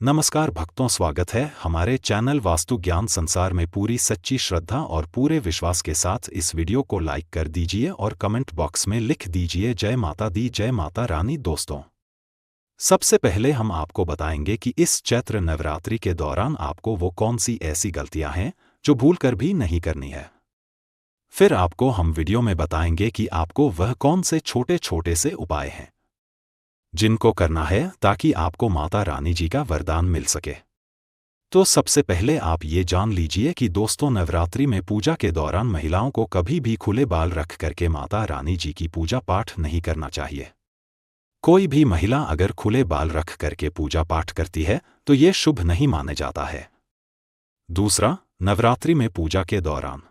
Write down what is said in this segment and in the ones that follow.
नमस्कार भक्तों, स्वागत है हमारे चैनल वास्तु ज्ञान संसार में। पूरी सच्ची श्रद्धा और पूरे विश्वास के साथ इस वीडियो को लाइक कर दीजिए और कमेंट बॉक्स में लिख दीजिए जय माता दी, जय माता रानी। दोस्तों, सबसे पहले हम आपको बताएंगे कि इस चैत्र नवरात्रि के दौरान आपको वो कौन सी ऐसी गलतियां हैं जो भूलकर भी नहीं करनी है। फिर आपको हम वीडियो में बताएंगे कि आपको वह कौन से छोटे छोटे से उपाय हैं जिनको करना है ताकि आपको माता रानी जी का वरदान मिल सके। तो सबसे पहले आप ये जान लीजिए कि दोस्तों, नवरात्रि में पूजा के दौरान महिलाओं को कभी भी खुले बाल रख करके माता रानी जी की पूजा पाठ नहीं करना चाहिए। कोई भी महिला अगर खुले बाल रख करके पूजा पाठ करती है तो ये शुभ नहीं माने जाता है। दूसरा, नवरात्रि में पूजा के दौरान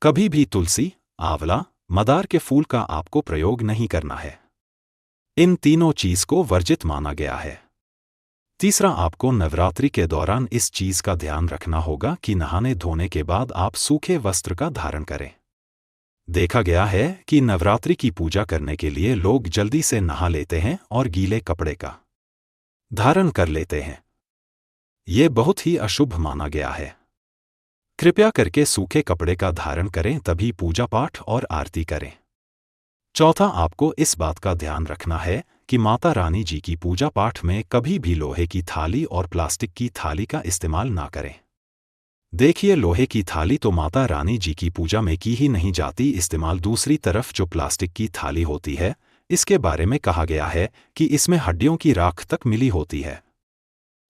कभी भी तुलसी, आंवला, मदार के फूल का आपको प्रयोग नहीं करना है। इन तीनों चीज को वर्जित माना गया है। तीसरा, आपको नवरात्रि के दौरान इस चीज का ध्यान रखना होगा कि नहाने धोने के बाद आप सूखे वस्त्र का धारण करें। देखा गया है कि नवरात्रि की पूजा करने के लिए लोग जल्दी से नहा लेते हैं और गीले कपड़े का धारण कर लेते हैं। ये बहुत ही अशुभ माना गया है। कृपया करके सूखे कपड़े का धारण करें, तभी पूजा पाठ और आरती करें। चौथा, आपको इस बात का ध्यान रखना है कि माता रानी जी की पूजा पाठ में कभी भी लोहे की थाली और प्लास्टिक की थाली का इस्तेमाल ना करें। देखिए, लोहे की थाली तो माता रानी जी की पूजा में की ही नहीं जाती इस्तेमाल। दूसरी तरफ जो प्लास्टिक की थाली होती है, इसके बारे में कहा गया है कि इसमें हड्डियों की राख तक मिली होती है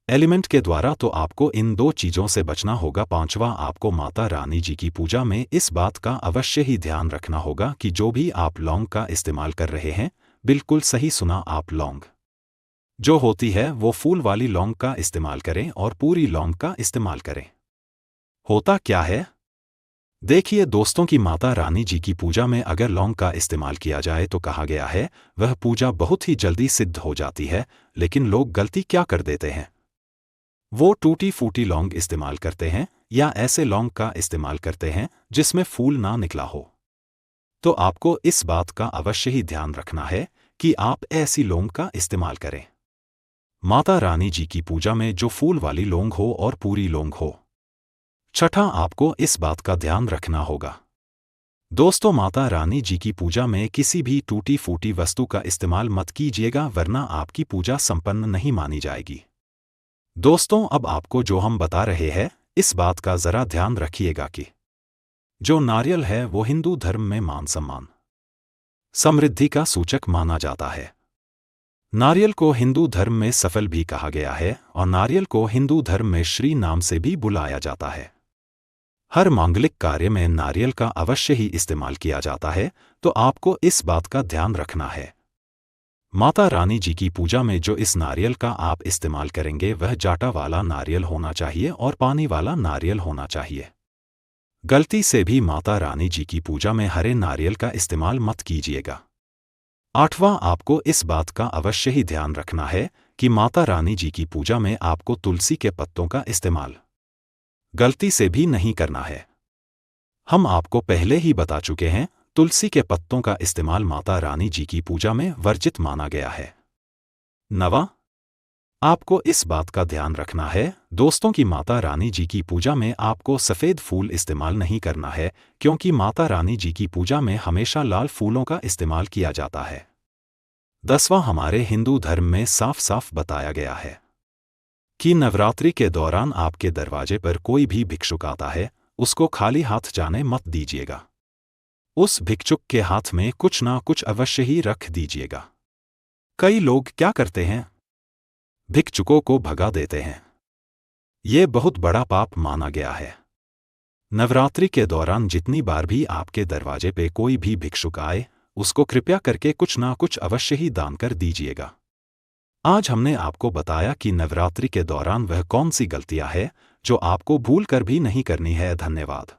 एलिमेंट के द्वारा, तो आपको इन दो चीजों से बचना होगा। पांचवा, आपको माता रानी जी की पूजा में इस बात का अवश्य ही ध्यान रखना होगा कि जो भी आप लौंग का इस्तेमाल कर रहे हैं, बिल्कुल सही सुना, आप लौंग जो होती है वो फूल वाली लौंग का इस्तेमाल करें और पूरी लौंग का इस्तेमाल करें। होता क्या है, देखिए दोस्तों, कि माता रानी जी की पूजा में अगर लौंग का इस्तेमाल किया जाए तो कहा गया है वह पूजा बहुत ही जल्दी सिद्ध हो जाती है। लेकिन लोग गलती क्या कर देते हैं, वो टूटी फूटी लौंग इस्तेमाल करते हैं या ऐसे लौंग का इस्तेमाल करते हैं जिसमें फूल ना निकला हो। तो आपको इस बात का अवश्य ही ध्यान रखना है कि आप ऐसी लौंग का इस्तेमाल करें माता रानी जी की पूजा में जो फूल वाली लौंग हो और पूरी लौंग हो। छठा, आपको इस बात का ध्यान रखना होगा दोस्तों, माता रानी जी की पूजा में किसी भी टूटी फूटी वस्तु का इस्तेमाल मत कीजिएगा, वरना आपकी पूजा संपन्न नहीं मानी जाएगी। दोस्तों, अब आपको जो हम बता रहे हैं, इस बात का जरा ध्यान रखिएगा कि जो नारियल है वो हिंदू धर्म में मान सम्मान, समृद्धि का सूचक माना जाता है। नारियल को हिंदू धर्म में सफल भी कहा गया है और नारियल को हिंदू धर्म में श्री नाम से भी बुलाया जाता है। हर मांगलिक कार्य में नारियल का अवश्य ही इस्तेमाल किया जाता है, तो आपको इस बात का ध्यान रखना है। माता रानी जी की पूजा में जो इस नारियल का आप इस्तेमाल करेंगे वह जाटा वाला नारियल होना चाहिए और पानी वाला नारियल होना चाहिए। गलती से भी माता रानी जी की पूजा में हरे नारियल का इस्तेमाल मत कीजिएगा। आठवां, आपको इस बात का अवश्य ही ध्यान रखना है कि माता रानी जी की पूजा में आपको तुलसी के पत्तों का इस्तेमाल गलती से भी नहीं करना है। हम आपको पहले ही बता चुके हैं, तुलसी के पत्तों का इस्तेमाल माता रानी जी की पूजा में वर्जित माना गया है। नवा, आपको इस बात का ध्यान रखना है दोस्तों कि माता रानी जी की पूजा में आपको सफ़ेद फूल इस्तेमाल नहीं करना है, क्योंकि माता रानी जी की पूजा में हमेशा लाल फूलों का इस्तेमाल किया जाता है। दसवां, हमारे हिंदू धर्म में साफ साफ बताया गया है कि नवरात्रि के दौरान आपके दरवाजे पर कोई भी भिक्षुक आता है, उसको खाली हाथ जाने मत दीजिएगा। उस भिक्षुक के हाथ में कुछ ना कुछ अवश्य ही रख दीजिएगा। कई लोग क्या करते हैं, भिक्षुकों को भगा देते हैं। ये बहुत बड़ा पाप माना गया है। नवरात्रि के दौरान जितनी बार भी आपके दरवाजे पे कोई भी भिक्षुक आए, उसको कृपया करके कुछ ना कुछ अवश्य ही दान कर दीजिएगा। आज हमने आपको बताया कि नवरात्रि के दौरान वह कौन सी गलतियां हैं जो आपको भूल कर भी नहीं करनी है। धन्यवाद।